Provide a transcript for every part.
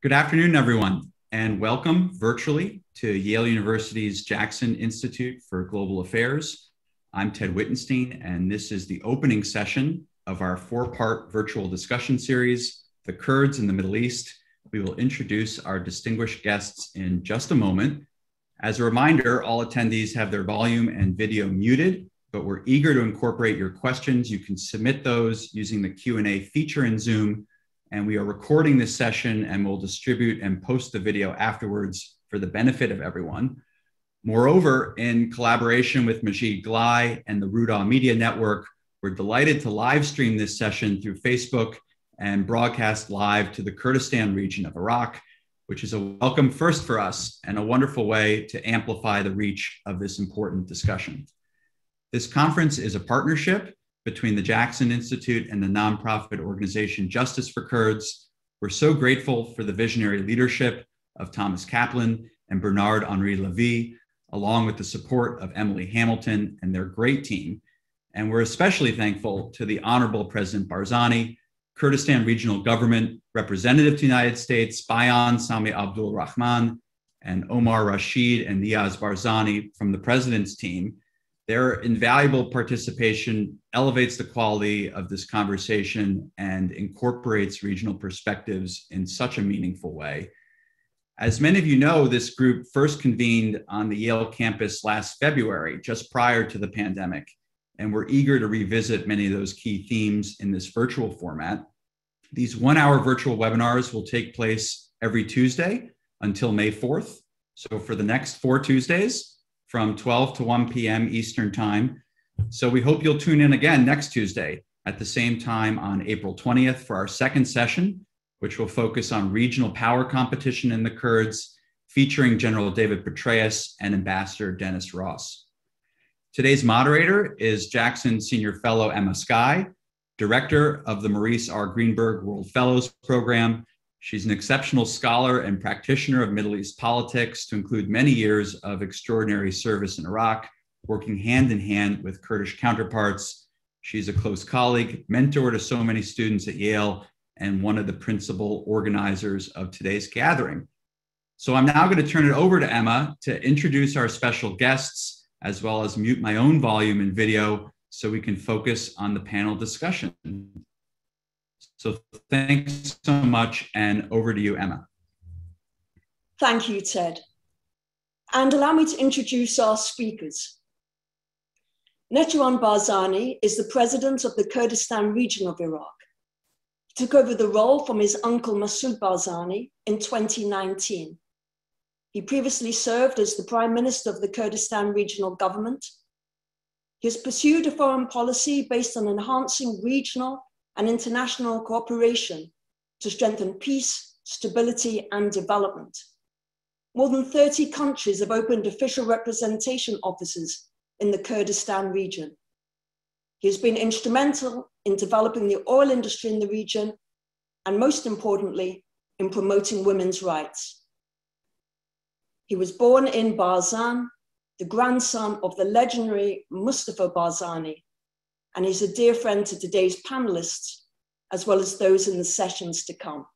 Good afternoon, everyone, and welcome virtually to Yale University's Jackson Institute for Global Affairs. I'm Ted Wittenstein, and this is the opening session of our four-part virtual discussion series, The Kurds in the Middle East. We will introduce our distinguished guests in just a moment. As a reminder, all attendees have their volume and video muted, but we're eager to incorporate your questions. You can submit those using the Q&A feature in Zoom, and we are recording this session and will distribute and post the video afterwards for the benefit of everyone. Moreover, in collaboration with Majid Glai and the Rudaw Media Network, we're delighted to live stream this session through Facebook and broadcast live to the Kurdistan region of Iraq, which is a welcome first for us and a wonderful way to amplify the reach of this important discussion. This conference is a partnership between the Jackson Institute and the nonprofit organization Justice for Kurds. We're so grateful for the visionary leadership of Thomas Kaplan and Bernard-Henri Lévy, along with the support of Emily Hamilton and their great team. And we're especially thankful to the Honorable President Barzani, Kurdistan Regional Government Representative to the United States, Bayan Sami Abdul Rahman, and Omar Rashid and Niaz Barzani from the President's team. Their invaluable participation elevates the quality of this conversation and incorporates regional perspectives in such a meaningful way. As many of you know, this group first convened on the Yale campus last February, just prior to the pandemic, and we're eager to revisit many of those key themes in this virtual format. These one-hour virtual webinars will take place every Tuesday until May 4th. So for the next 4 Tuesdays, from 12 to 1 p.m. Eastern Time. So we hope you'll tune in again next Tuesday at the same time on April 20th for our second session, which will focus on regional power competition in the Kurds, featuring General David Petraeus and Ambassador Dennis Ross. Today's moderator is Jackson Senior Fellow Emma Skye, Director of the Maurice R. Greenberg World Fellows Program. She's an exceptional scholar and practitioner of Middle East politics, to include many years of extraordinary service in Iraq, working hand in hand with Kurdish counterparts. She's a close colleague, mentor to so many students at Yale, and one of the principal organizers of today's gathering. So I'm now going to turn it over to Emma to introduce our special guests, as well as mute my own volume and video so we can focus on the panel discussion. So thanks so much, and over to you, Emma. Thank you, Ted. And allow me to introduce our speakers. Nechirvan Barzani is the president of the Kurdistan region of Iraq. He took over the role from his uncle Masoud Barzani in 2019. He previously served as the prime minister of the Kurdistan regional government. He has pursued a foreign policy based on enhancing regional and international cooperation to strengthen peace, stability, and development. More than 30 countries have opened official representation offices in the Kurdistan region. He has been instrumental in developing the oil industry in the region, and most importantly, in promoting women's rights. He was born in Barzan, the grandson of the legendary Mustafa Barzani, and he's a dear friend to today's panelists, as well as those in the sessions to come.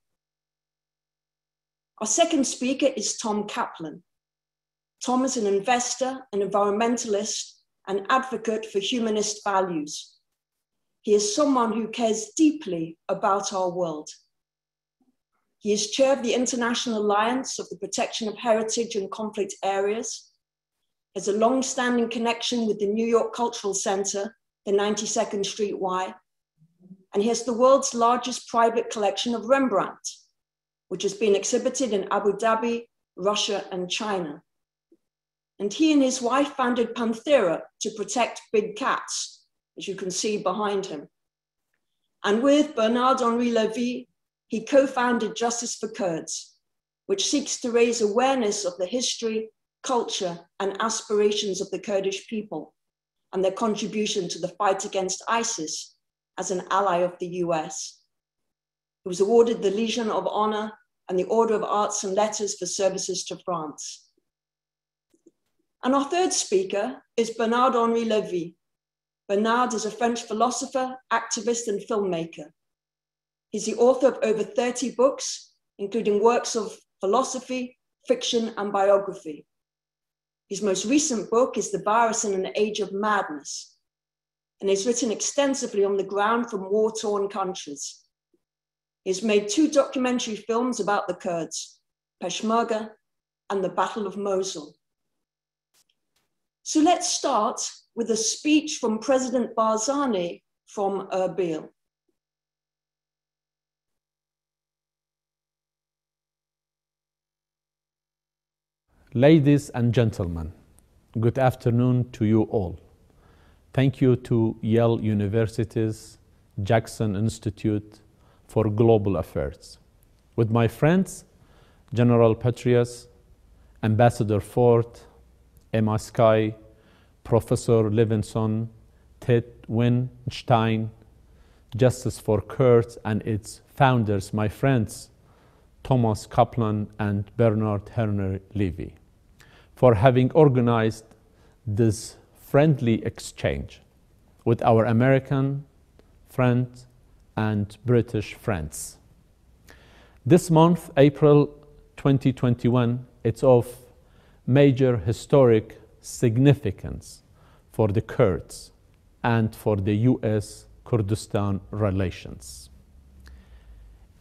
Our second speaker is Tom Kaplan. Tom is an investor, an environmentalist, and advocate for humanist values. He is someone who cares deeply about our world. He is chair of the International Alliance of the Protection of Heritage and Conflict Areas, has a long-standing connection with the New York Cultural Center, the 92nd Street Y, and he has the world's largest private collection of Rembrandt, which has been exhibited in Abu Dhabi, Russia, and China. And he and his wife founded Panthera to protect big cats, as you can see behind him. And with Bernard-Henri Lévy, he co-founded Justice for Kurds, which seeks to raise awareness of the history, culture, and aspirations of the Kurdish people, and their contribution to the fight against ISIS as an ally of the US. He was awarded the Legion of Honor and the Order of Arts and Letters for services to France. And our third speaker is Bernard-Henri Lévy. Bernard is a French philosopher, activist, and filmmaker. He's the author of over 30 books, including works of philosophy, fiction, and biography. His most recent book is The Virus in an Age of Madness, and he's written extensively on the ground from war-torn countries. He's made 2 documentary films about the Kurds, Peshmerga and the Battle of Mosul. So let's start with a speech from President Barzani from Erbil. Ladies and gentlemen, good afternoon to you all. Thank you to Yale University's Jackson Institute for Global Affairs. With my friends, General Petraeus, Ambassador Ford, Emma Sky, Professor Levinson, Ted Weinstein, Justice for Kurds and its founders, my friends, Thomas Kaplan and Bernard-Henri Lévy, for having organized this friendly exchange with our American friends and British friends. This month, April 2021, it's of major historic significance for the Kurds and for the US-Kurdistan relations.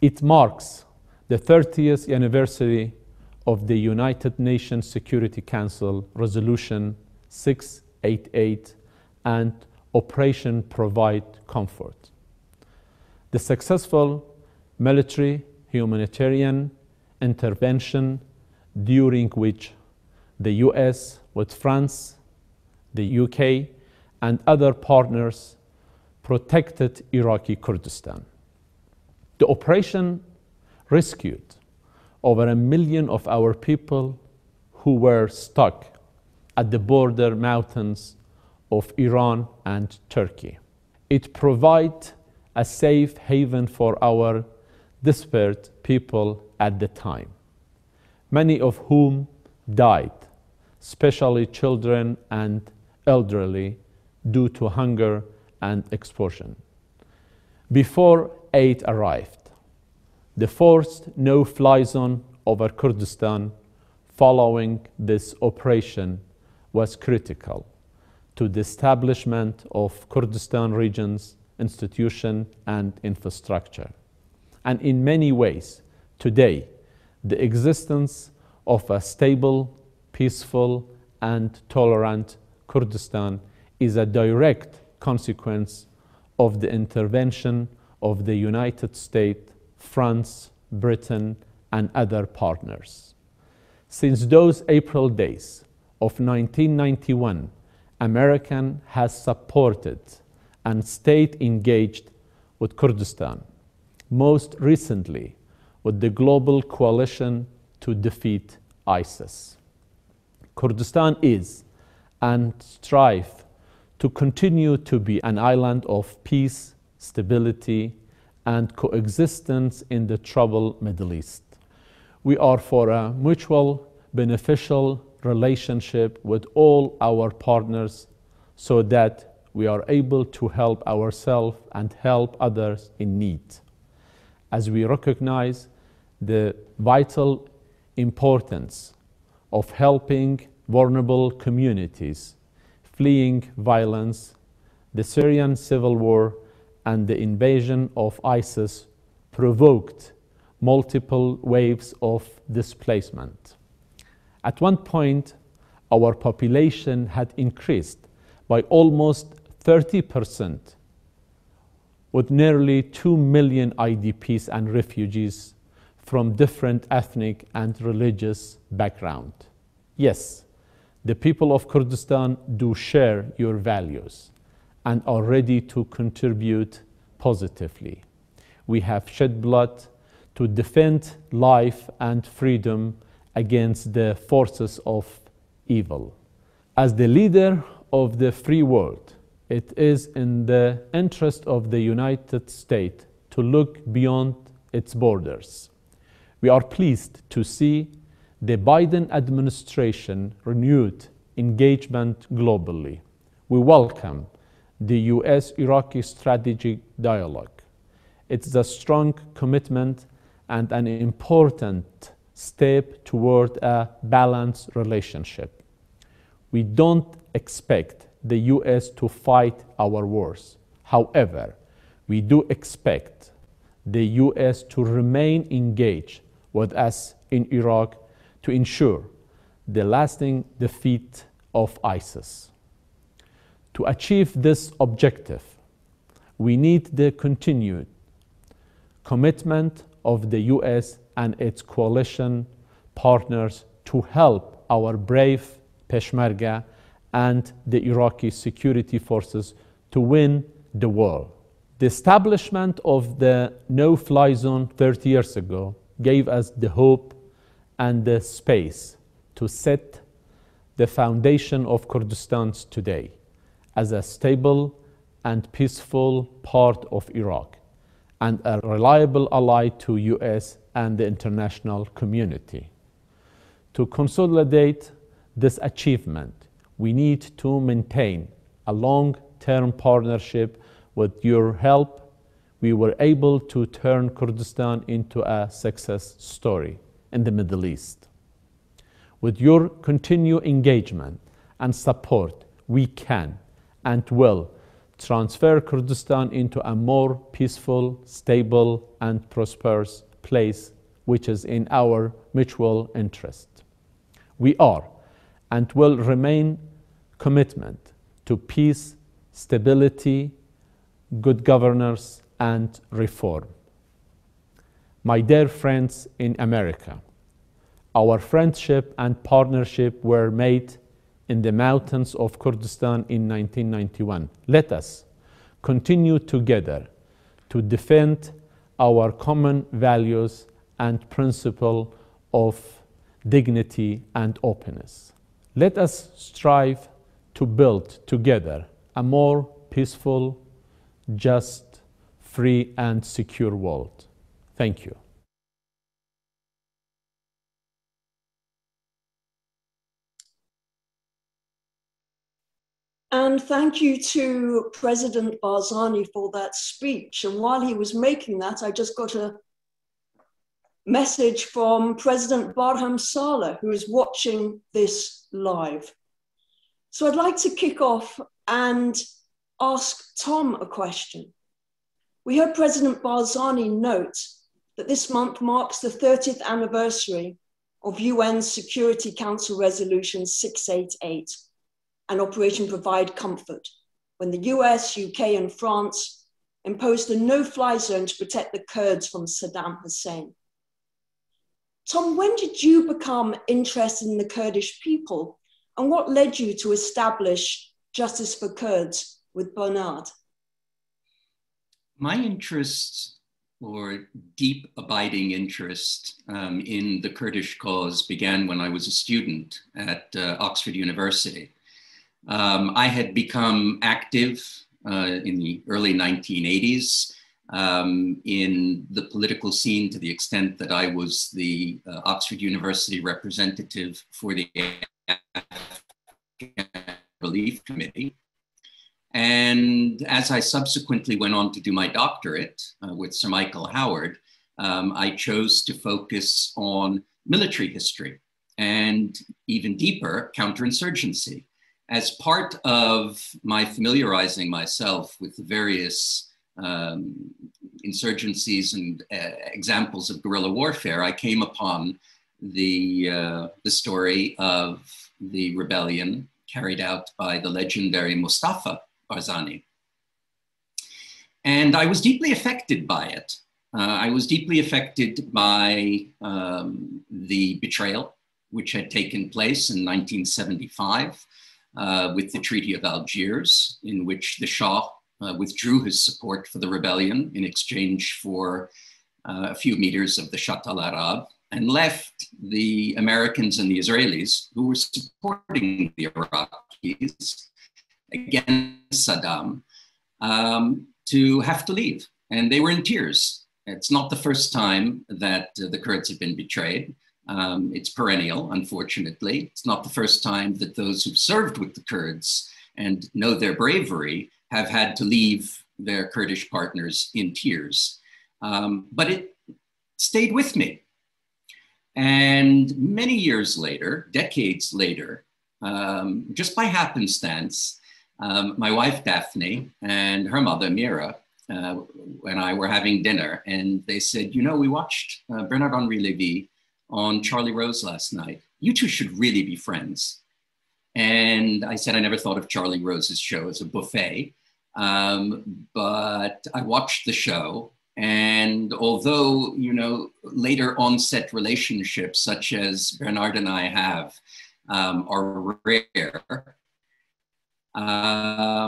It marks the 30th anniversary of the United Nations Security Council Resolution 688 and Operation Provide Comfort. The successful military humanitarian intervention during which the US, with France, the UK, and other partners protected Iraqi Kurdistan. The operation rescued over 1 million of our people who were stuck at the border mountains of Iran and Turkey. It provided a safe haven for our desperate people at the time, many of whom died, especially children and elderly, due to hunger and exposure. Before aid arrived, the forced no-fly zone over Kurdistan following this operation was critical to the establishment of Kurdistan region's institution and infrastructure. And in many ways, today, the existence of a stable, peaceful, and tolerant Kurdistan is a direct consequence of the intervention of the United States, France, Britain, and other partners. Since those April days of 1991, America has supported and stayed engaged with Kurdistan, most recently with the global coalition to defeat ISIS. Kurdistan is and strives to continue to be an island of peace, stability, and coexistence in the troubled Middle East. We are for a mutual beneficial relationship with all our partners so that we are able to help ourselves and help others in need. As we recognize the vital importance of helping vulnerable communities fleeing violence, the Syrian civil war, and the invasion of ISIS provoked multiple waves of displacement. At one point, our population had increased by almost 30%, with nearly 2 million IDPs and refugees from different ethnic and religious backgrounds. Yes, the people of Kurdistan do share your values and are ready to contribute positively. We have shed blood to defend life and freedom against the forces of evil. As the leader of the free world, it is in the interest of the United States to look beyond its borders. We are pleased to see the Biden administration renewed engagement globally. We welcome the US-Iraqi strategic dialogue. It's a strong commitment and an important step toward a balanced relationship. We don't expect the US to fight our wars. However, we do expect the US to remain engaged with us in Iraq to ensure the lasting defeat of ISIS. To achieve this objective, we need the continued commitment of the US and its coalition partners to help our brave Peshmerga and the Iraqi security forces to win the war. The establishment of the no-fly zone 30 years ago gave us the hope and the space to set the foundation of Kurdistan today as a stable and peaceful part of Iraq and a reliable ally to US and the international community. To consolidate this achievement, we need to maintain a long-term partnership. With your help, we were able to turn Kurdistan into a success story in the Middle East. With your continued engagement and support, we can and will transfer Kurdistan into a more peaceful, stable, and prosperous place, which is in our mutual interest. We are and will remain committed to peace, stability, good governance, and reform. My dear friends in America, our friendship and partnership were made in the mountains of Kurdistan in 1991. Let us continue together to defend our common values and principle of dignity and openness. Let us strive to build together a more peaceful, just, free, and secure world. Thank you. And thank you to President Barzani for that speech. And while he was making that, I just got a message from President Barham Saleh, who is watching this live. So I'd like to kick off and ask Tom a question. We heard President Barzani note that this month marks the 30th anniversary of UN Security Council Resolution 688 and Operation Provide Comfort, when the US, UK, and France imposed a no-fly zone to protect the Kurds from Saddam Hussein. Tom, when did you become interested in the Kurdish people, and what led you to establish Justice for Kurds with Bernard? My interest, or deep abiding interest in the Kurdish cause, began when I was a student at Oxford University. I had become active in the early 1980s in the political scene to the extent that I was the Oxford University representative for the Relief Committee. And as I subsequently went on to do my doctorate with Sir Michael Howard, I chose to focus on military history and even deeper, counterinsurgency. As part of my familiarizing myself with the various insurgencies and examples of guerrilla warfare, I came upon the story of the rebellion carried out by the legendary Mustafa Barzani. And I was deeply affected by it. I was deeply affected by the betrayal which had taken place in 1975 with the Treaty of Algiers, in which the Shah withdrew his support for the rebellion in exchange for a few meters of the Shatt al-Arab, and left the Americans and the Israelis, who were supporting the Iraqis against Saddam, to have to leave. And they were in tears. It's not the first time that the Kurds have been betrayed. It's perennial, unfortunately. It's not the first time that those who've served with the Kurds and know their bravery have had to leave their Kurdish partners in tears. But stayed with me. And many years later, decades later, just by happenstance, my wife Daphne and her mother Mira and I were having dinner, and they said, you know, we watched Bernard-Henri Lévy on Charlie Rose last night. You two should really be friends. And I said, I never thought of Charlie Rose's show as a buffet, but I watched the show. And although, you know, later onset relationships such as Bernard and I have are rare, I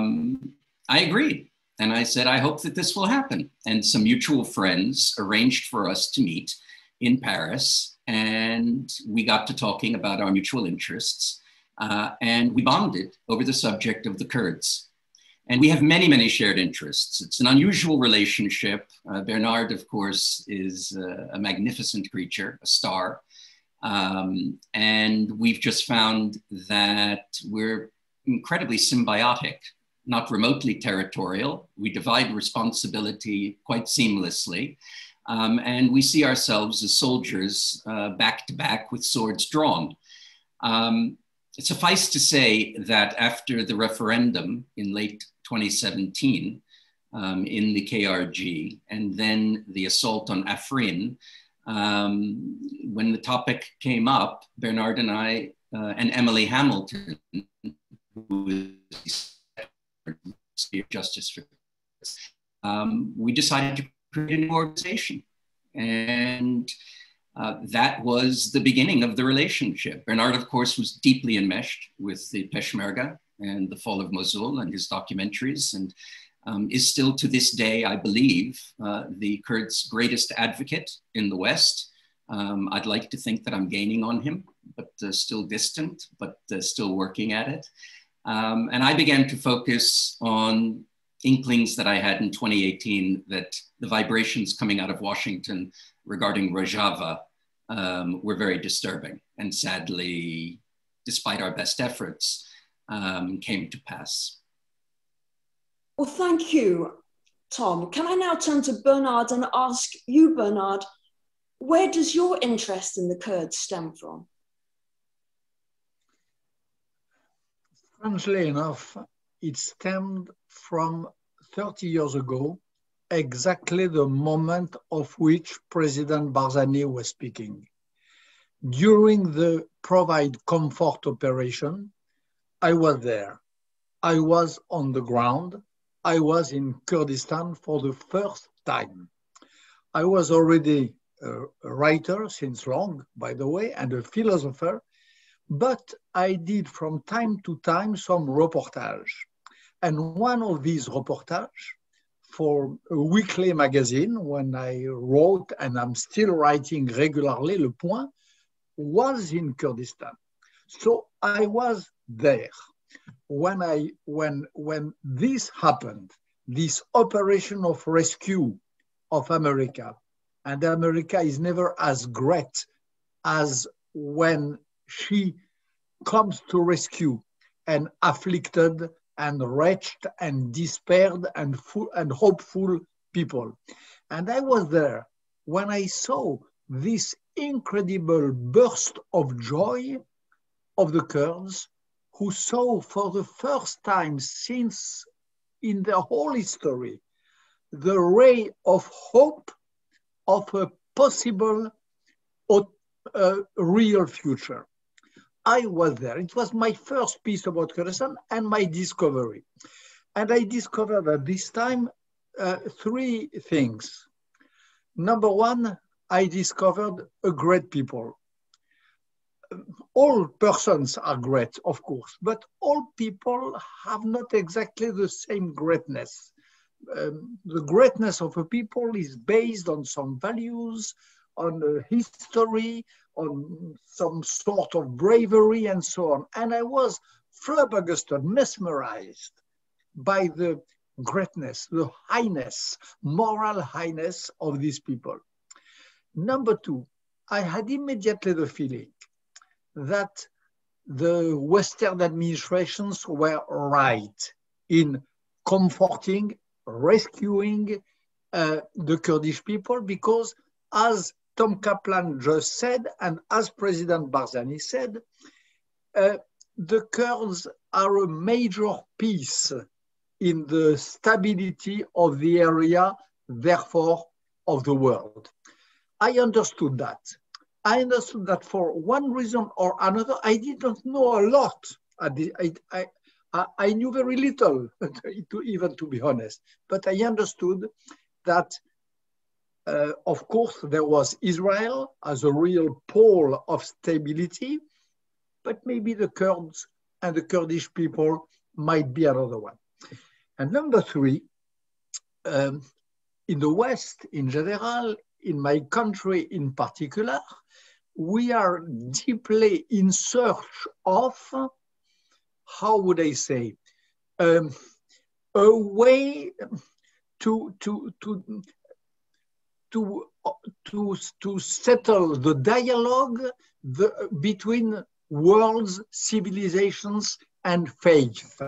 agreed. And I said, I hope that this will happen. And some mutual friends arranged for us to meet in Paris. And we got to talking about our mutual interests. And we bonded over the subject of the Kurds. And we have many, many shared interests. It's an unusual relationship. Bernard, of course, is a magnificent creature, a star. And we've just found that we're incredibly symbiotic, not remotely territorial. We divide responsibility quite seamlessly. And we see ourselves as soldiers back to back with swords drawn. Suffice to say that after the referendum in late 2017 in the KRG, and then the assault on Afrin, when the topic came up, Bernard and I and Emily Hamilton, who is Justice for we decided to create a new organization. And that was the beginning of the relationship. Bernard, of course, was deeply enmeshed with the Peshmerga and the fall of Mosul and his documentaries, and is still to this day, I believe, the Kurds' greatest advocate in the West. I'd like to think that I'm gaining on him, but still distant, but still working at it. And I began to focus on inklings that I had in 2018 that the vibrations coming out of Washington regarding Rojava were very disturbing, and sadly, despite our best efforts, came to pass. Well, thank you, Tom. Can I now turn to Bernard and ask you, Bernard, where does your interest in the Kurds stem from? Strangely enough, it stemmed from 30 years ago, exactly the moment of which President Barzani was speaking. During the Provide Comfort operation, I was there. I was on the ground. I was in Kurdistan for the first time. I was already a writer since long, by the way, and a philosopher, but I did from time to time some reportage. And one of these reportages for a weekly magazine, when I wrote, and I'm still writing regularly, Le Point, was in Kurdistan. So I was there. When this happened, this operation of rescue of America, and America is never as great as when she comes to rescue an afflicted and wretched and despaired and hopeful people. And I was there when I saw this incredible burst of joy of the Kurds, who saw for the first time since in their whole history the ray of hope of a possible real future. I was there. It was my first piece about Kurdistan and my discovery. And I discovered at this time three things. Number one, I discovered a great people. All persons are great, of course, but all people have not exactly the same greatness. The greatness of a people is based on some values, on a history, on some sort of bravery and so on. And I was flabbergasted, mesmerized by the greatness, the highness, moral highness of these people. Number two, I had immediately the feeling that the Western administrations were right in comforting, rescuing the Kurdish people, because as Tom Kaplan just said, and as President Barzani said, the Kurds are a major piece in the stability of the area, therefore of the world. I understood that. I understood that for one reason or another. I didn't know a lot. I knew very little, even to be honest. But I understood that, of course, there was Israel as a real pole of stability, but maybe the Kurds and the Kurdish people might be another one. And number three, in the West in general, in my country in particular, we are deeply in search of, how would I say, a way to settle the dialogue between worlds, civilizations, and faith.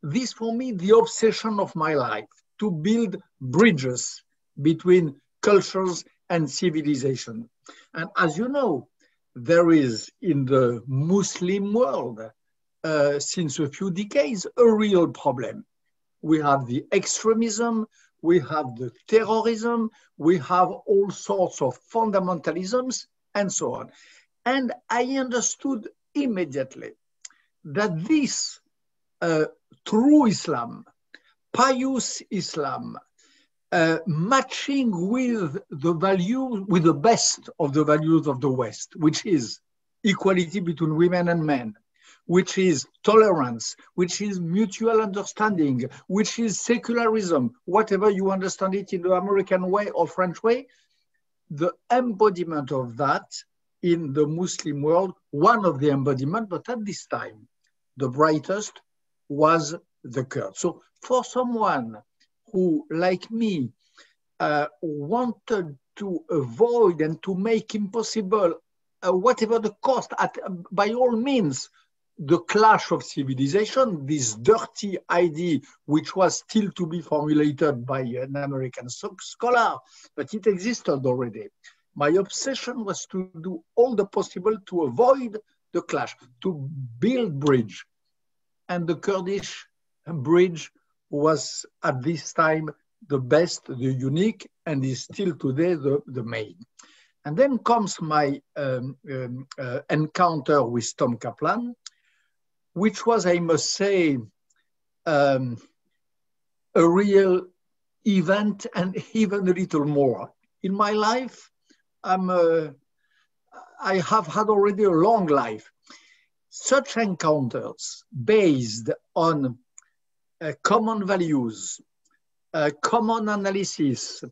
This, for me, the obsession of my life, to build bridges between cultures and civilization. And as you know, there is in the Muslim world, since a few decades, a real problem. We have the extremism, we have the terrorism, we have all sorts of fundamentalisms, and so on. And I understood immediately that this true Islam, pious Islam, matching with the value, with the best of the values of the West, which is equality between women and men, which is tolerance, which is mutual understanding, which is secularism, whatever you understand it in the American way or French way, the embodiment of that in the Muslim world, one of the embodiment, but at this time, the brightest was the Kurds. So for someone who, like me, wanted to avoid and to make impossible, whatever the cost, by all means, the clash of civilization, this dirty idea, which was still to be formulated by an American scholar, but it existed already. My obsession was to do all the possible to avoid the clash, to build bridge. And the Kurdish bridge was at this time the best, the unique, and is still today the main. And then comes my encounter with Tom Kaplan, which was, I must say, a real event and even a little more. In my life, I have had already a long life. Such encounters based on common values, common analysis,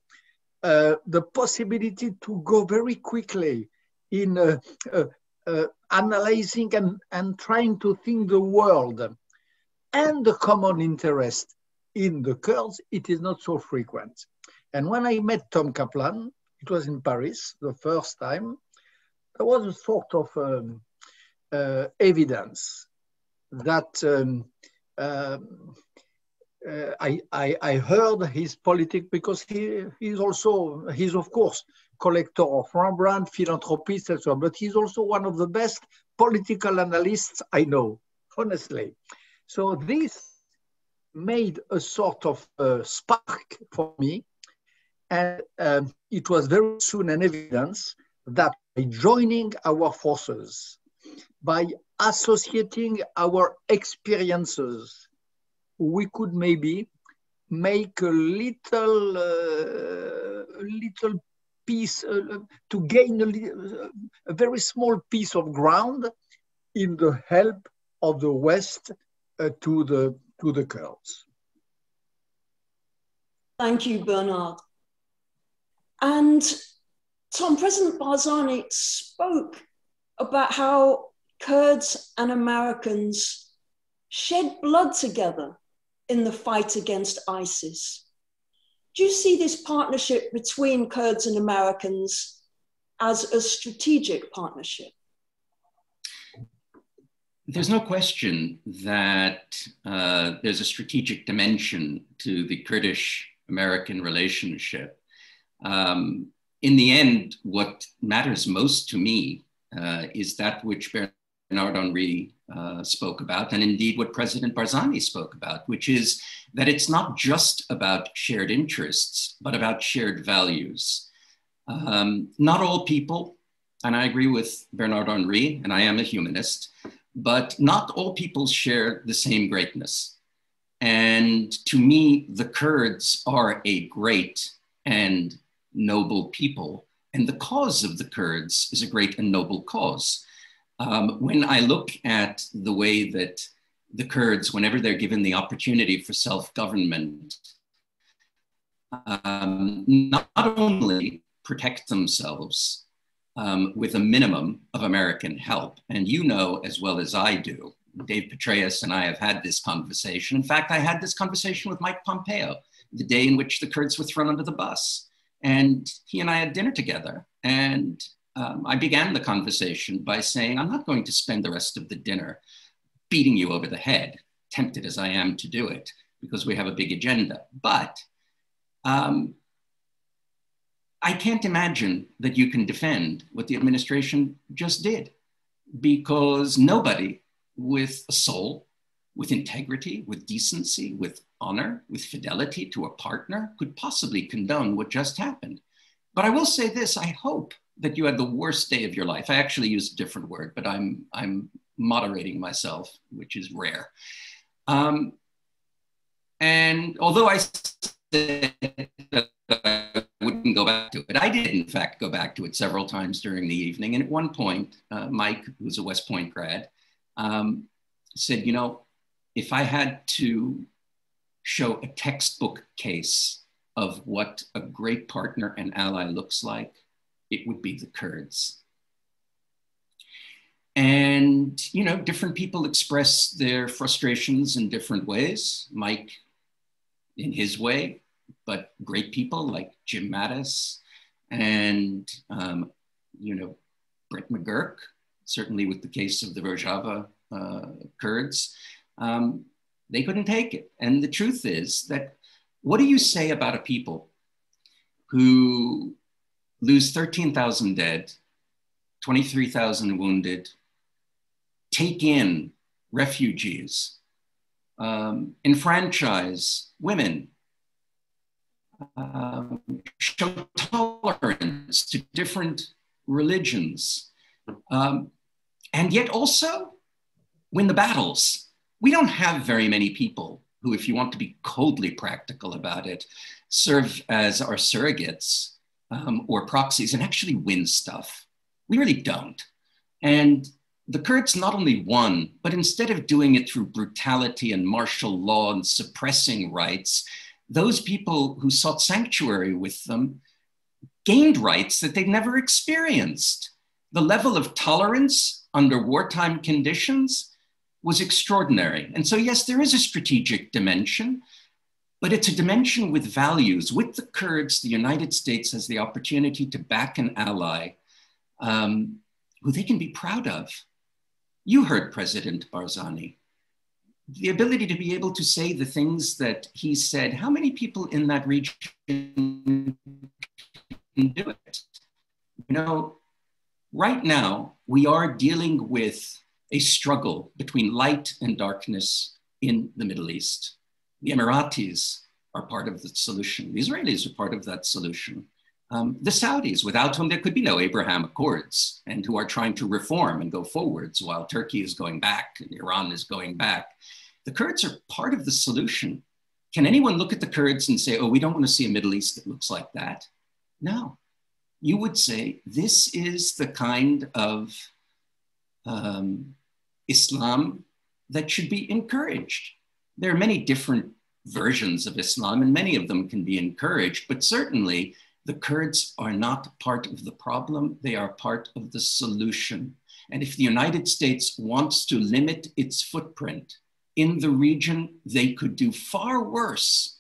the possibility to go very quickly in analyzing and trying to think the world, and the common interest in the Kurds, it is not so frequent. And when I met Tom Kaplan, it was in Paris the first time, there was a sort of evidence that I heard his politics, because he's of course collector of Rembrandt, philanthropist, and so on, but he's also one of the best political analysts I know, honestly. So this made a sort of spark for me, and it was very soon an evidence that by joining our forces, by associating our experiences, we could maybe make a little piece, to gain a very small piece of ground in the help of the West to the Kurds. Thank you, Bernard. And Tom, President Barzani spoke about how Kurds and Americans shed blood together in the fight against ISIS. Do you see this partnership between Kurds and Americans as a strategic partnership? There's no question that there's a strategic dimension to the Kurdish-American relationship. in the end, what matters most to me is that which Bernard-Henri spoke about, and indeed what President Barzani spoke about, which is that it's not just about shared interests, but about shared values. Not all people, and I agree with Bernard-Henri, and I am a humanist, but not all people share the same greatness. And to me, the Kurds are a great and noble people, and the cause of the Kurds is a great and noble cause. When I look at the way that the Kurds, whenever they're given the opportunity for self-government, not only protect themselves with a minimum of American help, and you know as well as I do, Dave Petraeus and I have had this conversation. In fact, I had this conversation with Mike Pompeo the day in which the Kurds were thrown under the bus. And he and I had dinner together. And I began the conversation by saying, I'm not going to spend the rest of the dinner beating you over the head, tempted as I am to do it, because we have a big agenda. But I can't imagine that you can defend what the administration just did, because nobody with a soul, with integrity, with decency, with honor, with fidelity to a partner could possibly condone what just happened. But I will say this, I hope that you had the worst day of your life. I actually used a different word, but I'm moderating myself, which is rare. And although I said that I wouldn't go back to it, I did in fact go back to it several times during the evening. And at one point, Mike, who's a West Point grad, said, you know, if I had to show a textbook case of what a great partner and ally looks like, it would be the Kurds. And, you know, different people express their frustrations in different ways. Mike in his way, but great people like Jim Mattis and, you know, Brett McGurk, certainly with the case of the Rojava Kurds, they couldn't take it. And the truth is that, what do you say about a people who lose 13,000 dead, 23,000 wounded, take in refugees, enfranchise women, show tolerance to different religions, and yet also win the battles? We don't have very many people who, if you want to be coldly practical about it, serve as our surrogates or proxies and actually win stuff. We really don't. And the Kurds not only won, but instead of doing it through brutality and martial law and suppressing rights, those people who sought sanctuary with them gained rights that they'd never experienced. The level of tolerance under wartime conditions was extraordinary. And so, yes, there is a strategic dimension, but it's a dimension with values. With the Kurds, the United States has the opportunity to back an ally who they can be proud of. You heard President Barzani. The ability to be able to say the things that he said, how many people in that region can do it? You know, right now, we are dealing with a struggle between light and darkness in the Middle East. The Emiratis are part of the solution. The Israelis are part of that solution. The Saudis, without whom there could be no Abraham Accords, and who are trying to reform and go forwards while Turkey is going back and Iran is going back. The Kurds are part of the solution. Can anyone look at the Kurds and say, oh, we don't want to see a Middle East that looks like that? No. You would say, this is the kind of Islam that should be encouraged. There are many different versions of Islam, and many of them can be encouraged, but certainly the Kurds are not part of the problem, they are part of the solution. And if the United States wants to limit its footprint in the region, they could do far worse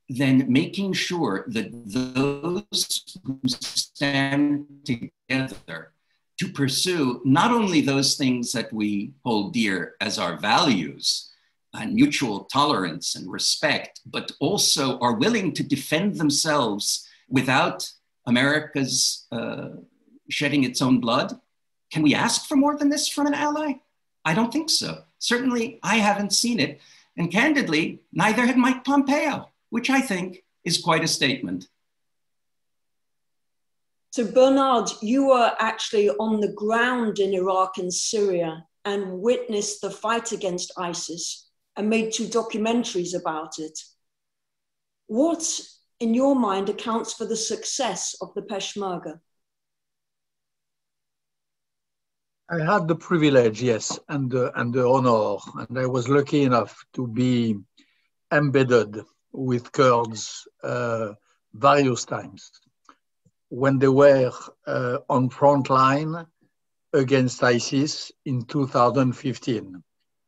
than making sure that those who stand together to pursue not only those things that we hold dear as our values and mutual tolerance and respect, but also are willing to defend themselves without America's shedding its own blood. Can we ask for more than this from an ally? I don't think so. Certainly, I haven't seen it. And candidly, neither had Mike Pompeo, which I think is quite a statement. So Bernard, you were actually on the ground in Iraq and Syria and witnessed the fight against ISIS and made 2 documentaries about it. What, in your mind, accounts for the success of the Peshmerga? I had the privilege, yes, and the honor, and I was lucky enough to be embedded with Kurds various times when they were on front line against ISIS in 2015,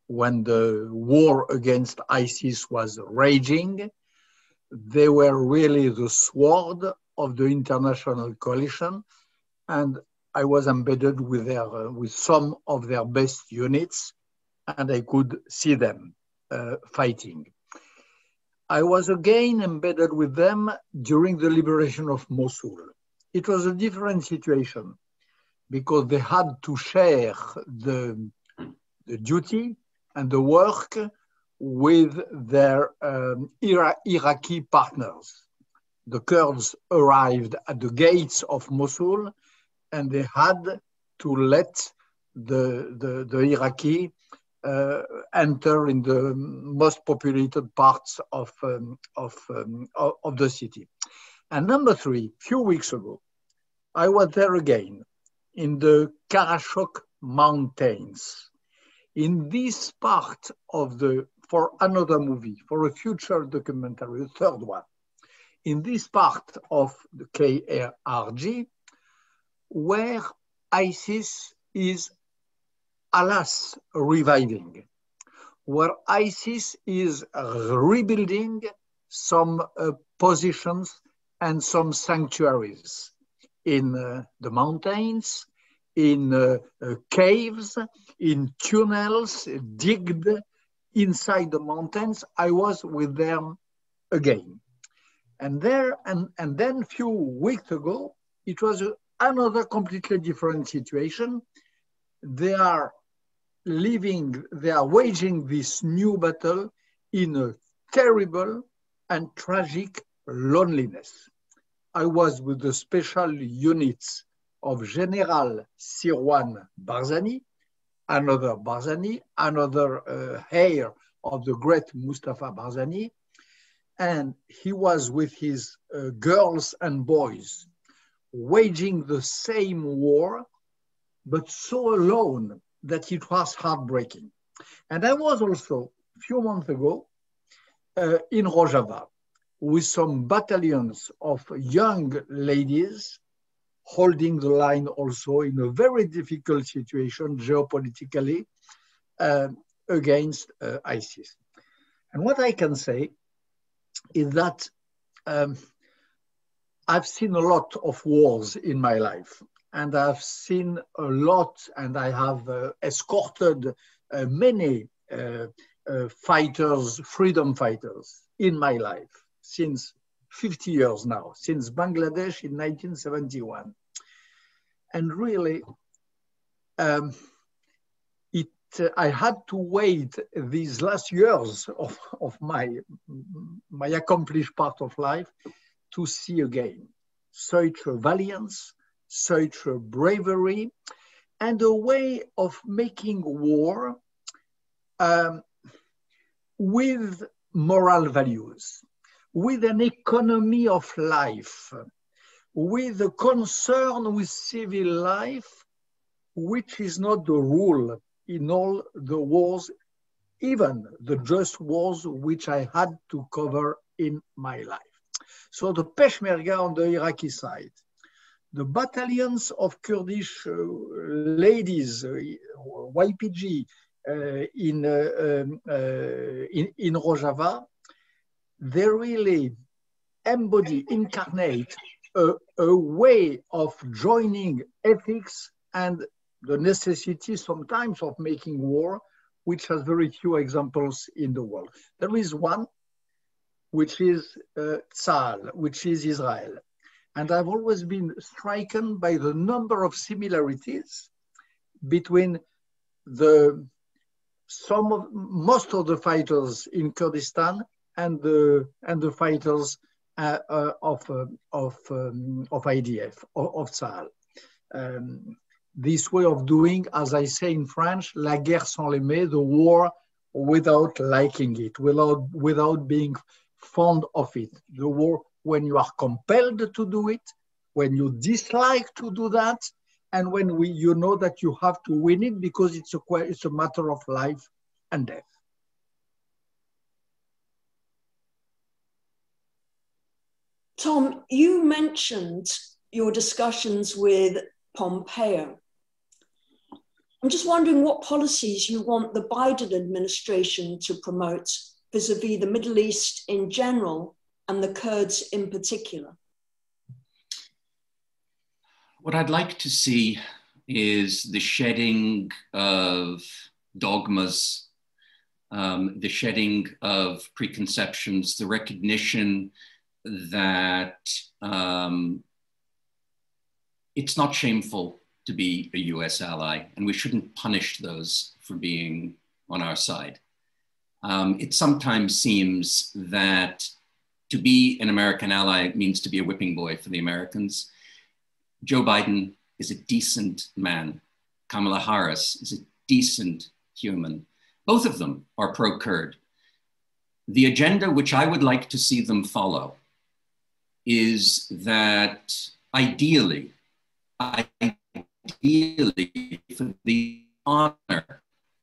when the war against ISIS was raging. They were really the sword of the international coalition, and I was embedded with some of their best units, and I could see them fighting. I was again embedded with them during the liberation of Mosul. It was a different situation because they had to share the duty and the work with their Iraqi partners. The Kurds arrived at the gates of Mosul, and they had to let the Iraqi enter in the most populated parts of the city. And number 3, few weeks ago, I was there again in the Karachok Mountains. In this part of for another movie, for a future documentary, the 3rd one, in this part of the KRG, where ISIS is, alas, reviving, where ISIS is rebuilding some positions and some sanctuaries in the mountains, in caves, in tunnels digged inside the mountains. I was with them again. And then a few weeks ago, it was another completely different situation. They are waging this new battle in a terrible and tragic loneliness. I was with the special units of General Nechirvan Barzani, another heir of the great Mustafa Barzani, and he was with his girls and boys waging the same war, but so alone that it was heartbreaking. And I was also, a few months ago, in Rojava with some battalions of young ladies holding the line also in a very difficult situation geopolitically against ISIS. And what I can say is that I've seen a lot of wars in my life, and I've seen a lot, and I have escorted many fighters, freedom fighters in my life since 50 years now, since Bangladesh in 1971. And really, I had to wait these last years of my accomplished part of life to see again such a valiance, such a bravery, and a way of making war with moral values, with an economy of life, with a concern with civil life, which is not the rule in all the wars, even the just wars which I had to cover in my life. So the Peshmerga on the Iraqi side, the battalions of Kurdish ladies, YPG, in Rojava, they really incarnate a way of joining ethics and the necessity sometimes of making war, which has very few examples in the world. There is one, which is Tzal, which is Israel. And I've always been stricken by the number of similarities between most of the fighters in Kurdistan and the fighters of IDF, of Sahel. This way of doing, as I say in French, la guerre sans l'aimer, the war without liking it, without being fond of it. The war when you are compelled to do it, when you dislike to do that, and when you know that you have to win it because it's a matter of life and death. Tom, you mentioned your discussions with Pompeo. I'm just wondering what policies you want the Biden administration to promote vis-a-vis the Middle East in general and the Kurds in particular. What I'd like to see is the shedding of dogmas, the shedding of preconceptions, the recognition that it's not shameful to be a US ally, and we shouldn't punish those for being on our side. It sometimes seems that to be an American ally means to be a whipping boy for the Americans. Joe Biden is a decent man. Kamala Harris is a decent human. Both of them are pro-Kurd. The agenda which I would like to see them follow is that ideally, for the honor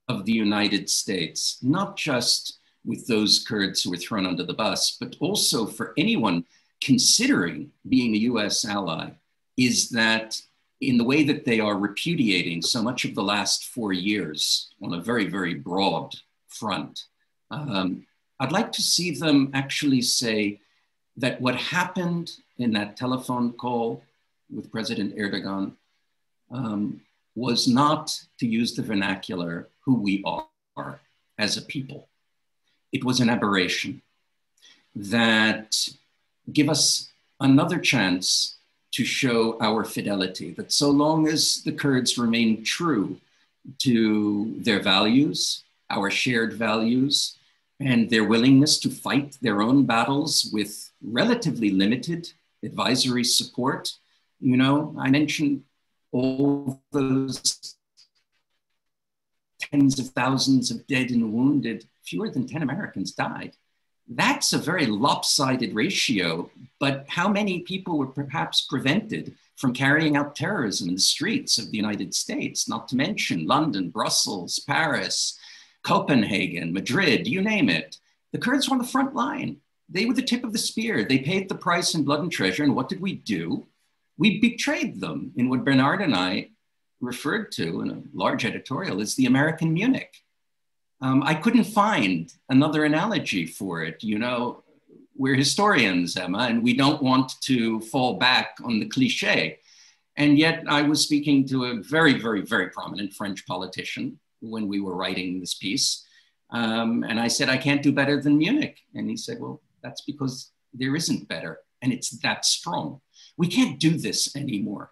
of the United States, not just with those Kurds who were thrown under the bus, but also for anyone considering being a US ally, is that in the way that they are repudiating so much of the last 4 years on a very, very broad front, I'd like to see them actually say that what happened in that telephone call with President Erdogan was not, to use the vernacular, who we are as a people. It was an aberration that give us another chance to show our fidelity, that so long as the Kurds remain true to their values, our shared values, and their willingness to fight their own battles with relatively limited advisory support. You know, I mentioned all those tens of thousands of dead and wounded, fewer than 10 Americans died. That's a very lopsided ratio, but how many people were perhaps prevented from carrying out terrorism in the streets of the United States, not to mention London, Brussels, Paris, Copenhagen, Madrid, you name it. The Kurds were on the front line. They were the tip of the spear. They paid the price in blood and treasure. And what did we do? We betrayed them in what Bernard and I referred to in a large editorial as the American Munich. I couldn't find another analogy for it. You know, we're historians, Emma, and we don't want to fall back on the cliche. And yet I was speaking to a very, very, very prominent French politician when we were writing this piece. And I said, I can't do better than Munich. And he said, well, that's because there isn't better, and it's that strong. We can't do this anymore.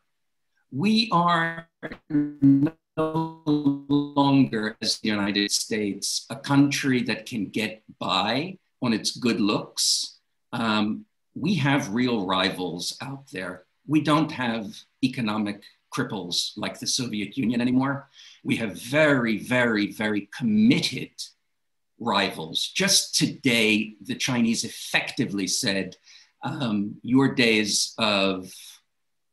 We are no longer, as the United States, a country that can get by on its good looks. We have real rivals out there. We don't have economic cripples like the Soviet Union anymore. We have very, very, very committed rivals. Just today, the Chinese effectively said, your days of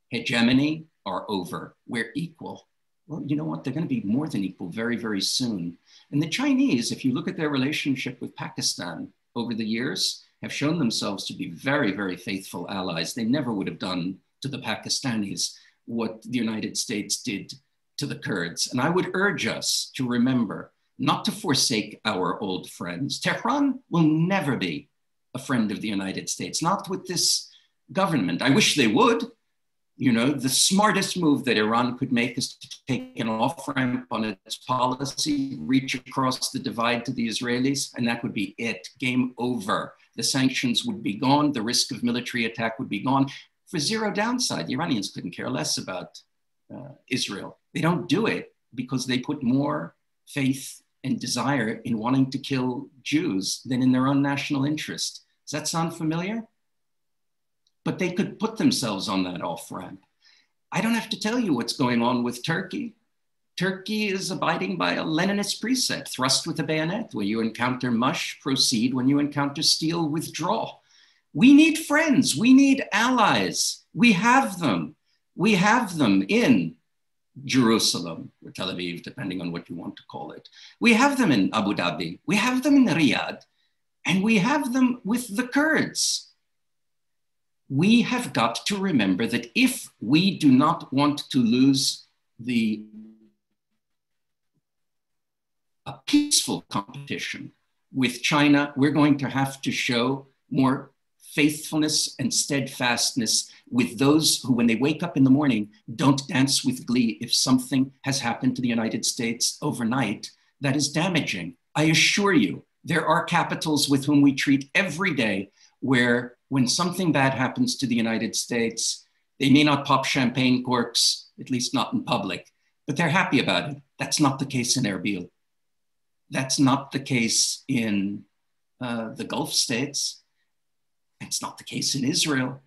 hegemony are over. We're equal. Well, you know what? They're going to be more than equal very, very soon. And the Chinese, if you look at their relationship with Pakistan over the years, have shown themselves to be very, very faithful allies. They never would have done to the Pakistanis what the United States did to the Kurds. And I would urge us to remember not to forsake our old friends. Tehran will never be a friend of the United States, not with this government. I wish they would. You know, the smartest move that Iran could make is to take an off-ramp on its policy, reach across the divide to the Israelis, and that would be it. Game over. The sanctions would be gone. The risk of military attack would be gone. for zero downside. The Iranians couldn't care less about Israel. They don't do it because they put more faith and desire in wanting to kill Jews than in their own national interest. Does that sound familiar? But they could put themselves on that off-ramp. I don't have to tell you what's going on with Turkey. Turkey is abiding by a Leninist precept, thrust with a bayonet. When you encounter mush, proceed. When you encounter steel, withdraw. We need friends. We need allies. We have them. We have them in Jerusalem or Tel Aviv, depending on what you want to call it. We have them in Abu Dhabi. We have them in Riyadh. And we have them with the Kurds. We have got to remember that if we do not want to lose a peaceful competition with China, we're going to have to show more faithfulness and steadfastness with those who, when they wake up in the morning, don't dance with glee if something has happened to the United States overnight that is damaging. I assure you, there are capitals with whom we treat every day where when something bad happens to the United States, they may not pop champagne corks, at least not in public, but they're happy about it. That's not the case in Erbil. That's not the case in the Gulf states. It's not the case in Israel.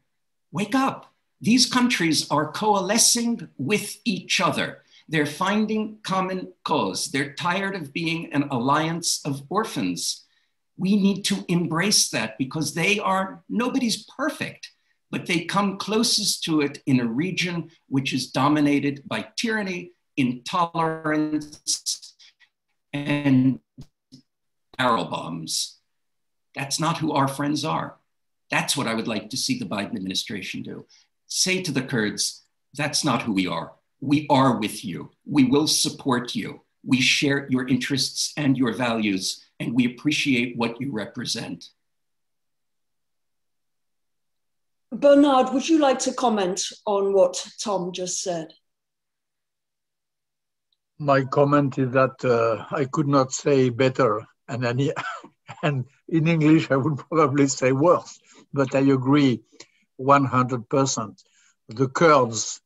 Wake up. These countries are coalescing with each other. They're finding common cause. They're tired of being an alliance of orphans. We need to embrace that because nobody's perfect, but they come closest to it in a region which is dominated by tyranny, intolerance, and barrel bombs. That's not who our friends are. That's what I would like to see the Biden administration do. Say to the Kurds, that's not who we are. We are with you. We will support you. We share your interests and your values, and we appreciate what you represent. Bernard, would you like to comment on what Tom just said? My comment is that I could not say better, and in English I would probably say worse, but I agree 100%. The Kurds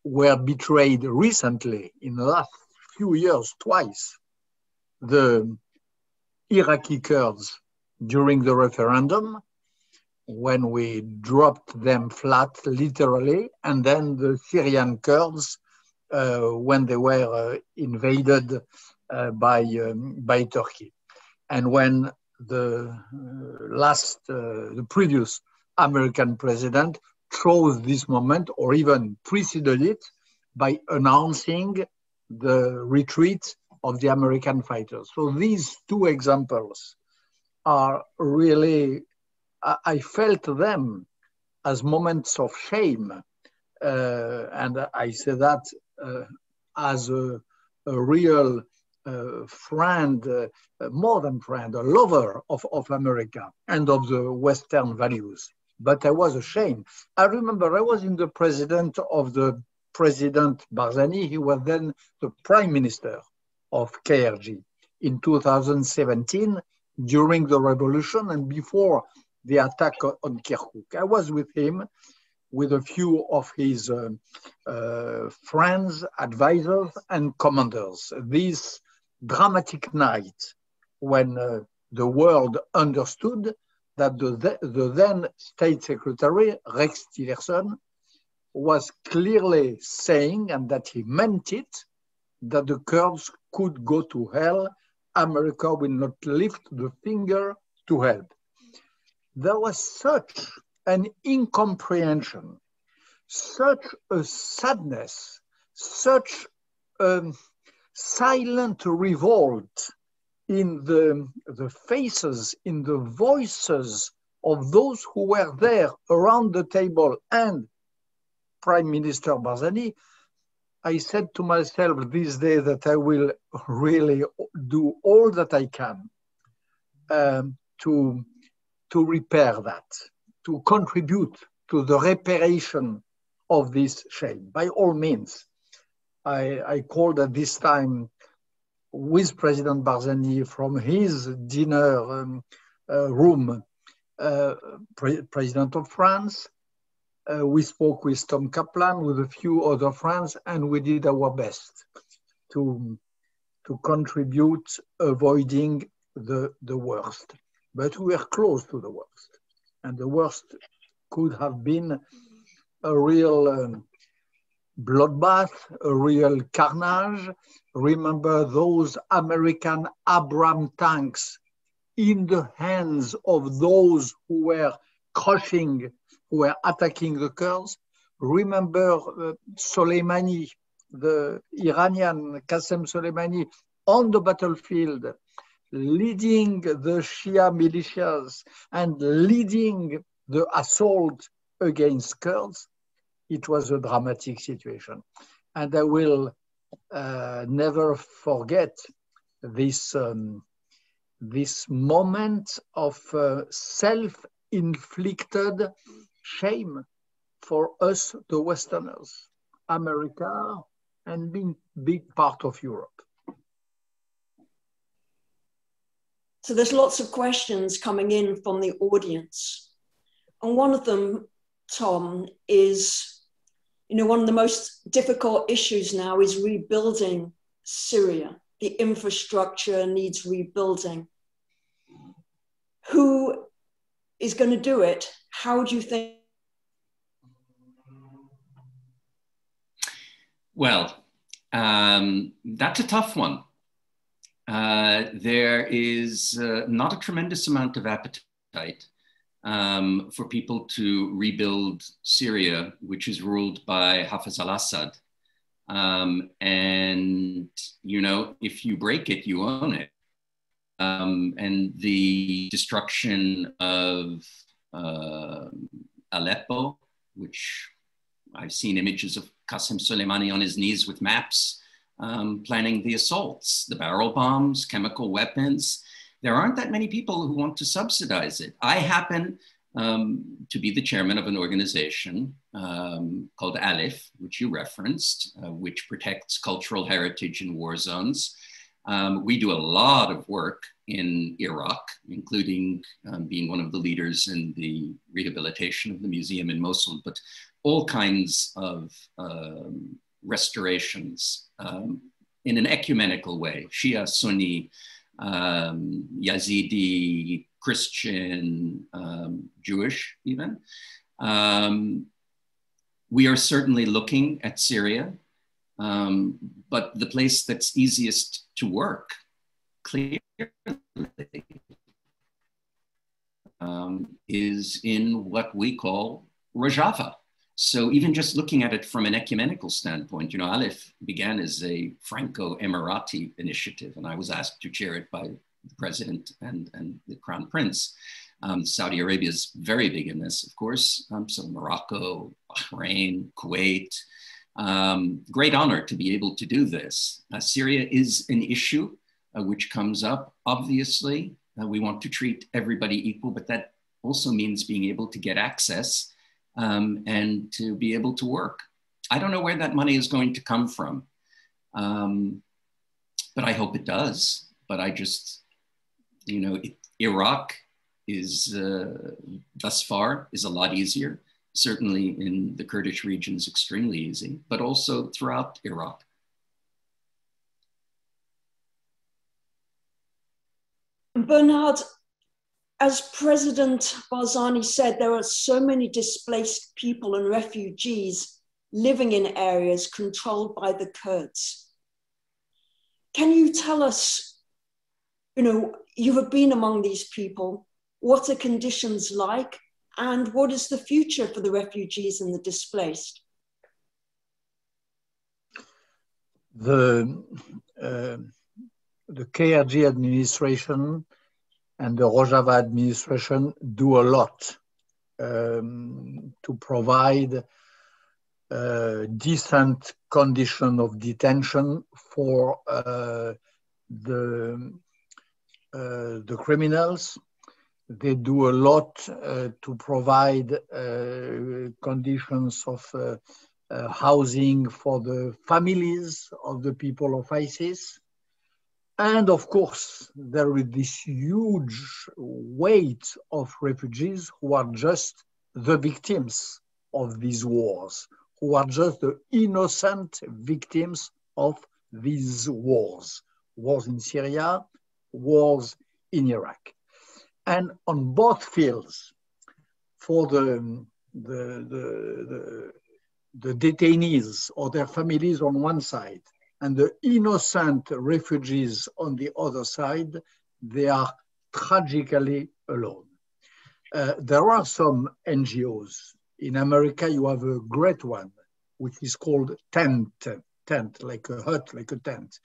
were betrayed recently in the last few years twice. The Iraqi Kurds during the referendum, when we dropped them flat, literally, and then the Syrian Kurds when they were invaded by Turkey. And when the previous American president chose this moment, or even preceded it, by announcing the retreat of the American fighters. So these two examples are really, I felt them as moments of shame. And I say that as a real friend, more than friend, a lover of America and of the Western values. But I was ashamed. I remember I was in the President Barzani. He was then the Prime Minister of KRG in 2017 during the revolution and before the attack on Kirkuk. I was with him, with a few of his friends, advisors, and commanders. This dramatic night when the world understood that the then State Secretary, Rex Tillerson, was clearly saying, and that he meant it, that the Kurds could go to hell. America will not lift the finger to help. There was such an incomprehension, such a sadness, such a silent revolt in the faces, in the voices of those who were there around the table and Prime Minister Barzani. I said to myself this day that I will really do all that I can to repair that, to contribute to the reparation of this shame. By all means, I called at this time with President Barzani from his dinner room, President of France, We spoke with Tom Kaplan, with a few other friends, and we did our best to contribute, avoiding the worst. But we are close to the worst. And the worst could have been a real bloodbath, a real carnage. Remember those American Abrams tanks in the hands of those who were crushing, who were attacking the Kurds. Remember Soleimani, the Iranian Qasem Soleimani, on the battlefield, leading the Shia militias and leading the assault against Kurds. It was a dramatic situation. And I will never forget this, this moment of self-inflicted shame for us, the Westerners, America, and being big part of Europe. So there's lots of questions coming in from the audience. And one of them, Tom, is, one of the most difficult issues now is rebuilding Syria. The infrastructure needs rebuilding. Who is going to do it? How do you think? Well, that's a tough one. There is not a tremendous amount of appetite for people to rebuild Syria, which is ruled by Hafez al-Assad. And, if you break it, you own it. And the destruction of Aleppo, which I've seen images of Qasem Soleimani on his knees with maps, planning the assaults, the barrel bombs, chemical weapons. There aren't that many people who want to subsidize it. I happen to be the chairman of an organization called ALIF, which you referenced, which protects cultural heritage in war zones. We do a lot of work in Iraq, including being one of the leaders in the rehabilitation of the museum in Mosul, but all kinds of restorations in an ecumenical way, Shia, Sunni, Yazidi, Christian, Jewish even. We are certainly looking at Syria, but the place that's easiest to work clearly is in what we call Rojava. So even just looking at it from an ecumenical standpoint, Aleph began as a Franco-Emirati initiative, and I was asked to chair it by the president and the crown prince. Saudi Arabia is very big in this, of course. So Morocco, Bahrain, Kuwait. Great honor to be able to do this. Syria is an issue which comes up, obviously. We want to treat everybody equal, but that also means being able to get access and to be able to work. I don't know where that money is going to come from, but I hope it does. But I just, Iraq is thus far is a lot easier. Certainly in the Kurdish region is extremely easy, but also throughout Iraq. Bernard, as President Barzani said, there are so many displaced people and refugees living in areas controlled by the Kurds. Can you tell us, you have been among these people, what are conditions like, and what is the future for the refugees and the displaced? The KRG administration and the Rojava administration do a lot to provide decent condition of detention for the criminals. They do a lot to provide conditions of housing for the families of the people of ISIS. And of course, there is this huge weight of refugees who are just the victims of these wars, who are just the innocent victims of these wars. Wars in Syria, wars in Iraq. And on both fields, for the detainees or their families on one side, and the innocent refugees on the other side, they are tragically alone. There are some NGOs. In America, you have a great one, which is called Tent, like a hut, like a tent,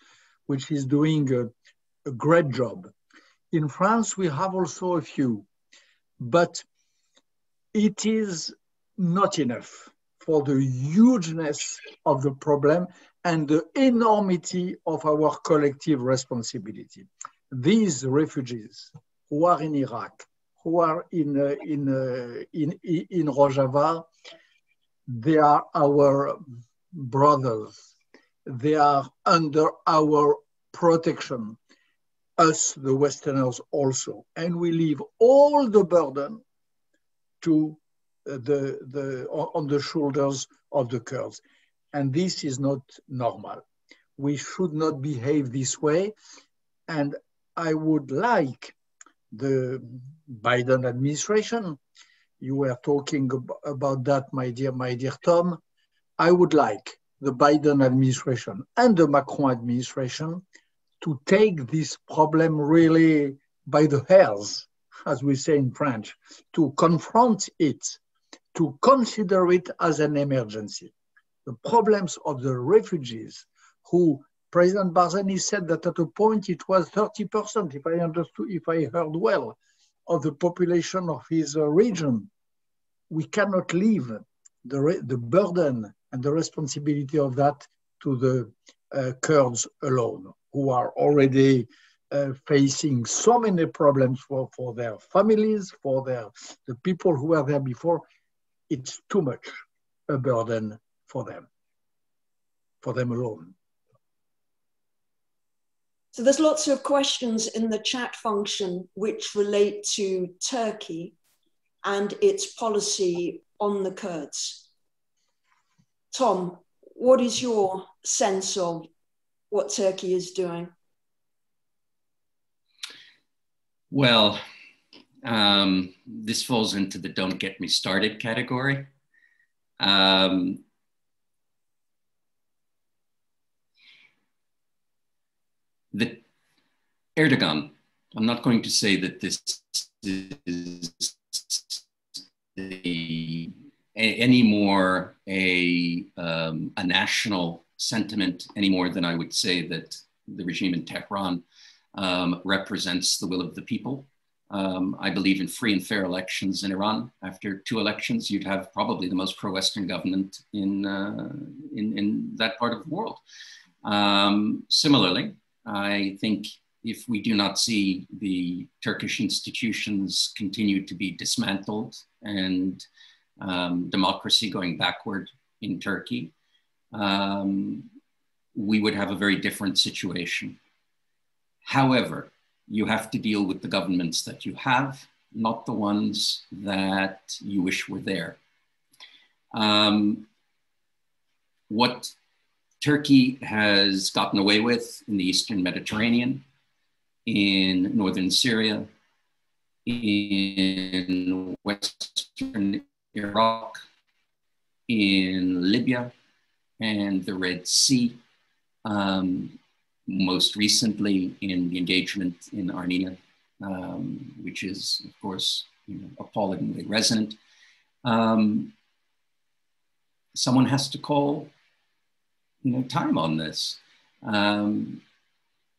which is doing a great job. In France, we have also a few, but it is not enough for the hugeness of the problem and the enormity of our collective responsibility. These refugees who are in Iraq, who are in Rojava, they are our brothers. They are under our protection, us, the Westerners also. And we leave all the burden to on the shoulders of the Kurds. And this is not normal. We should not behave this way. And I would like the Biden administration, you were talking about that, my dear Tom, I would like the Biden administration and the Macron administration to take this problem really by the hairs, as we say in French, to confront it, to consider it as an emergency. The problems of the refugees, who President Barzani said that at a point it was 30%, if I heard well, of the population of his region. We cannot leave the burden and the responsibility of that to the Kurds alone, who are already facing so many problems for their families, for the people who were there before. It's too much a burden for them alone. So there's lots of questions in the chat function which relate to Turkey and its policy on the Kurds. Tom, what is your sense of what Turkey is doing? Well, this falls into the don't get me started category. The Erdogan, I'm not going to say that this is any more a national sentiment any more than I would say that the regime in Tehran represents the will of the people. I believe in free and fair elections in Iran. After 2 elections, you'd have probably the most pro-Western government in that part of the world. Similarly, I think if we do not see the Turkish institutions continue to be dismantled and democracy going backward in Turkey, we would have a very different situation. However, you have to deal with the governments that you have, not the ones that you wish were there. What Turkey has gotten away with in the Eastern Mediterranean, in Northern Syria, in Western Iraq, in Libya, and the Red Sea, most recently in the engagement in Armenia, which is, of course, appallingly resonant. Someone has to call time on this.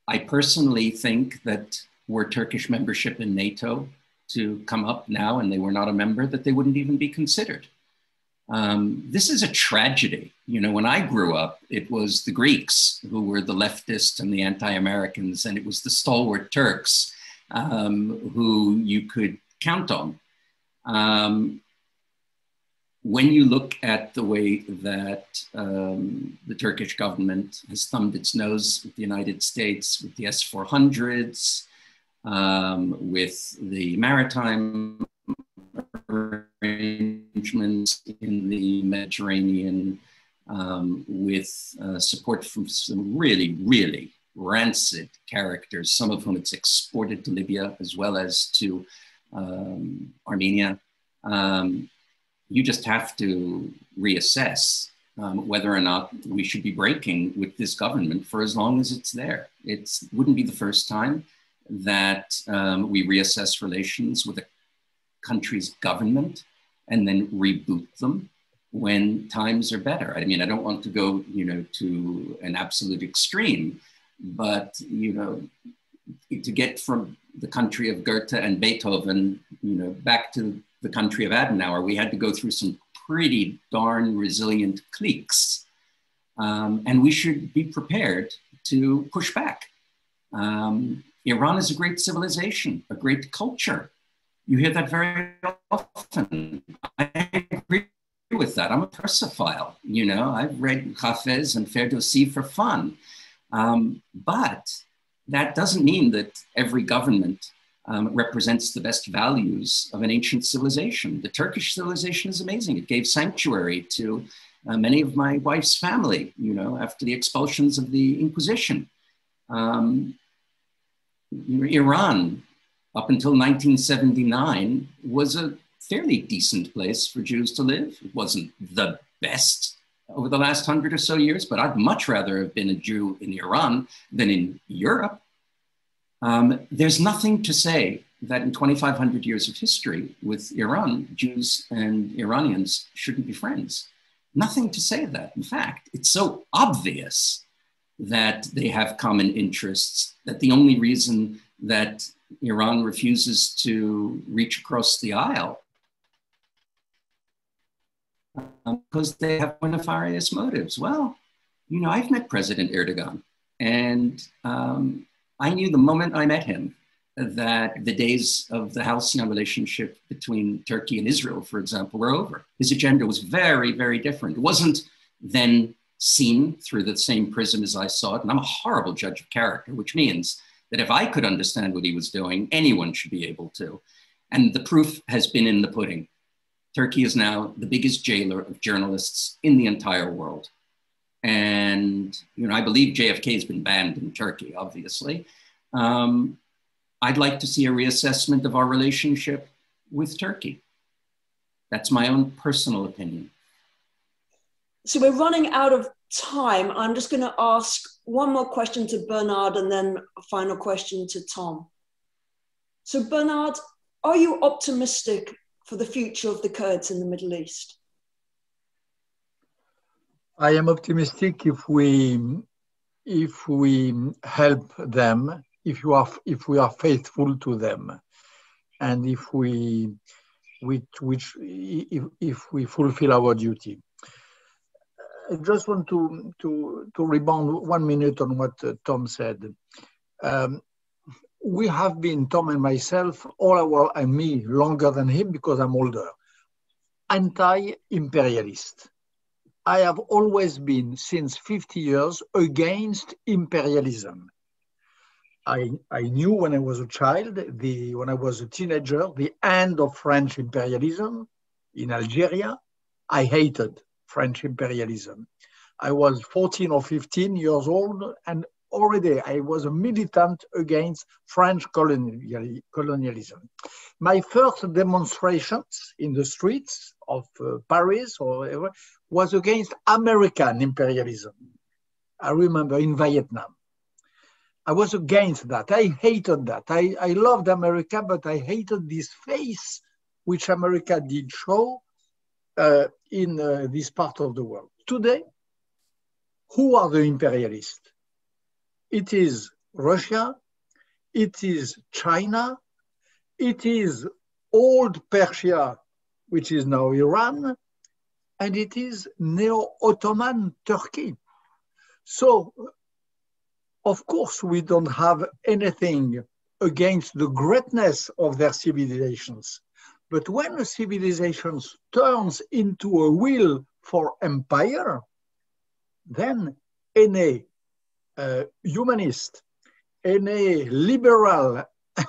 I personally think that were Turkish membership in NATO to come up now and they were not a member, that they wouldn't even be considered. This is a tragedy. When I grew up, it was the Greeks who were the leftists and the anti-Americans, and it was the stalwart Turks who you could count on. When you look at the way that the Turkish government has thumbed its nose at the United States with the S-400s, with the maritime arrangements, arrangements in the Mediterranean with support from some really, really rancid characters, some of whom it's exported to Libya as well as to Armenia. You just have to reassess whether or not we should be breaking with this government for as long as it's there. It wouldn't be the first time that we reassess relations with a country's government and then reboot them when times are better. I mean, I don't want to go, to an absolute extreme, but, to get from the country of Goethe and Beethoven, back to the country of Adenauer, we had to go through some pretty darn resilient cliques. And we should be prepared to push back. Iran is a great civilization, a great culture. You hear that very often. I agree with that. I'm a Persophile. I've read Hafez and Ferdowsi for fun. But that doesn't mean that every government represents the best values of an ancient civilization. The Turkish civilization is amazing. It gave sanctuary to many of my wife's family, after the expulsions of the Inquisition. Iran, up until 1979, was a fairly decent place for Jews to live. It wasn't the best over the last 100 or so years, but I'd much rather have been a Jew in Iran than in Europe. There's nothing to say that in 2,500 years of history with Iran, Jews and Iranians shouldn't be friends. Nothing to say that. In fact, it's so obvious that they have common interests that the only reason that Iran refuses to reach across the aisle because they have nefarious motives. Well, I've met President Erdogan, and I knew the moment I met him that the days of the halcyon relationship between Turkey and Israel, for example, were over. His agenda was very, very different. It wasn't then seen through the same prism as I saw it, and I'm a horrible judge of character, which means that if I could understand what he was doing, anyone should be able to. And the proof has been in the pudding. Turkey is now the biggest jailer of journalists in the entire world. And, I believe JFK has been banned in Turkey, obviously. I'd like to see a reassessment of our relationship with Turkey. That's my own personal opinion. So we're running out of time. I'm just going to ask one more question to Bernard and then a final question to Tom. So Bernard, are you optimistic for the future of the Kurds in the Middle East? I am optimistic if we help them, if we are faithful to them, and if we fulfill our duty. I just want to rebound 1 minute on what Tom said. We have been, Tom and myself, and me longer than him because I'm older, anti-imperialist. I have always been, since 50 years, against imperialism. I knew when I was a child, when I was a teenager, the end of French imperialism in Algeria. I hated French imperialism. I was 14 or 15 years old, and already I was a militant against French colonialism. My first demonstrations in the streets of Paris or whatever was against American imperialism. I remember in Vietnam. I was against that. I hated that. I loved America, but I hated this face which America did show in this part of the world. Today, who are the imperialists? It is Russia, it is China, it is old Persia, which is now Iran, and it is neo-Ottoman Turkey. So, of course, we don't have anything against the greatness of their civilizations. But when a civilization turns into a will for empire, then any humanist, any liberal,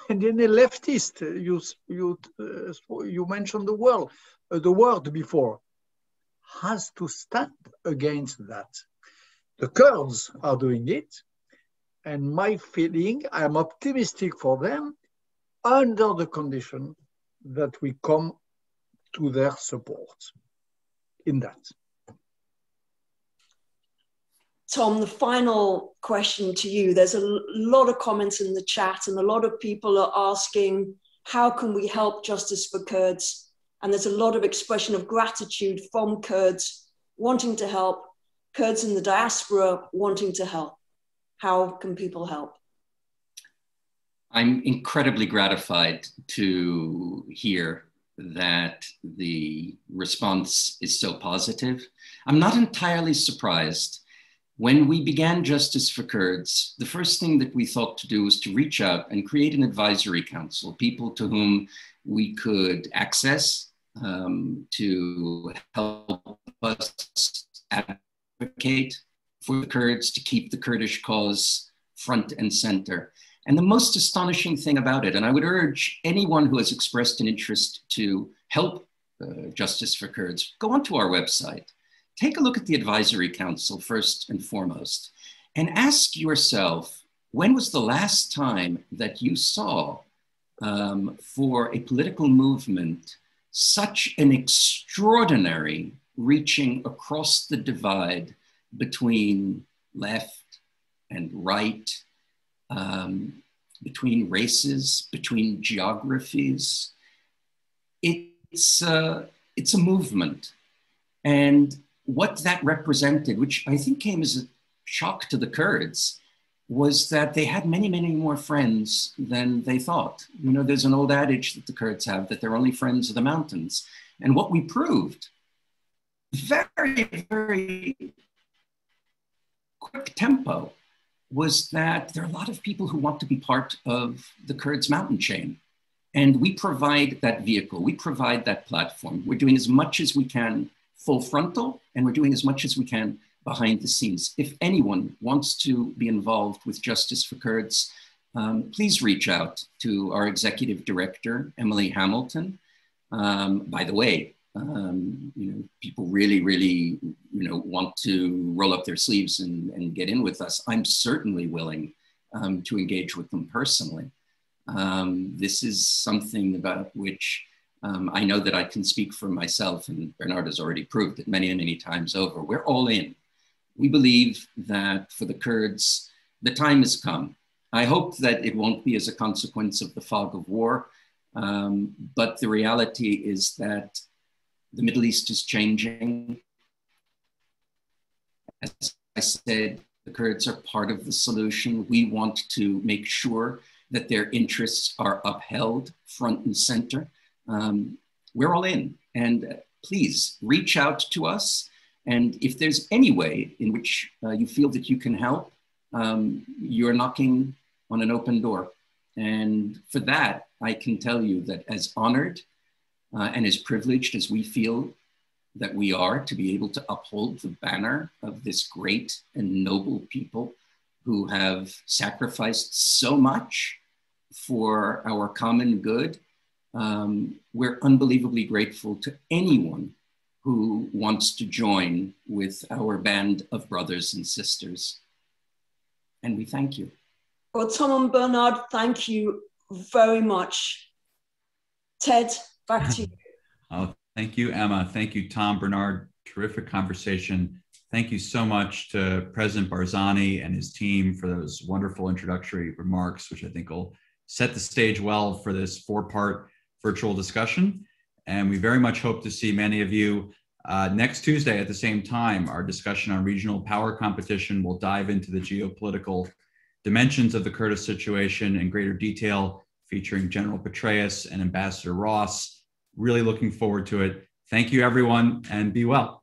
and any leftist, you mentioned the word, the word before, has to stand against that. The Kurds are doing it, and my feeling, I'm optimistic for them, under the condition that we come to their support in that. Tom, the final question to you. There's a lot of comments in the chat and a lot of people are asking, how can we help Justice for Kurds? And there's a lot of expression of gratitude from Kurds wanting to help, Kurds in the diaspora wanting to help. How can people help? I'm incredibly gratified to hear that the response is so positive. I'm not entirely surprised. When we began Justice for Kurds, the first thing that we thought to do was to reach out and create an advisory council, people to whom we could access to help us advocate for the Kurds, to keep the Kurdish cause front and center. And the most astonishing thing about it, and I would urge anyone who has expressed an interest to help Justice for Kurds, go onto our website. Take a look at the advisory council first and foremost, and ask yourself, when was the last time that you saw for a political movement such an extraordinary reaching across the divide between left and right, between races, between geographies? It's a movement. And what that represented, which I think came as a shock to the Kurds, was that they had many, many more friends than they thought. You know, there's an old adage that the Kurds have, that they're only friends of the mountains. And what we proved, very, very quick tempo, was that there are a lot of people who want to be part of the Kurds mountain chain. And we provide that vehicle, we provide that platform. We're doing as much as we can full frontal, and we're doing as much as we can behind the scenes. If anyone wants to be involved with Justice for Kurds, please reach out to our executive director, Emily Hamilton. By the way, people really, really, want to roll up their sleeves and get in with us. I'm certainly willing to engage with them personally. This is something about which I know that I can speak for myself, and Bernard has already proved it many, many times over. We're all in. We believe that for the Kurds, the time has come. I hope that it won't be as a consequence of the fog of war, but the reality is that the Middle East is changing. As I said, the Kurds are part of the solution. We want to make sure that their interests are upheld front and center. We're all in, and please reach out to us. And if there's any way in which you feel that you can help, you're knocking on an open door. And for that, I can tell you that as honored and as privileged as we feel that we are to be able to uphold the banner of this great and noble people who have sacrificed so much for our common good, we're unbelievably grateful to anyone who wants to join with our band of brothers and sisters. And we thank you. Well, Tom and Bernard, thank you very much. Ted, back to you. Oh, thank you, Emma. Thank you, Tom, Bernard. Terrific conversation. Thank you so much to President Barzani and his team for those wonderful introductory remarks, which I think will set the stage well for this four-part virtual discussion. And we very much hope to see many of you next Tuesday at the same time. Our discussion on regional power competition will dive into the geopolitical dimensions of the Kurdish situation in greater detail, featuring General Petraeus and Ambassador Ross. Really looking forward to it. Thank you, everyone, and be well.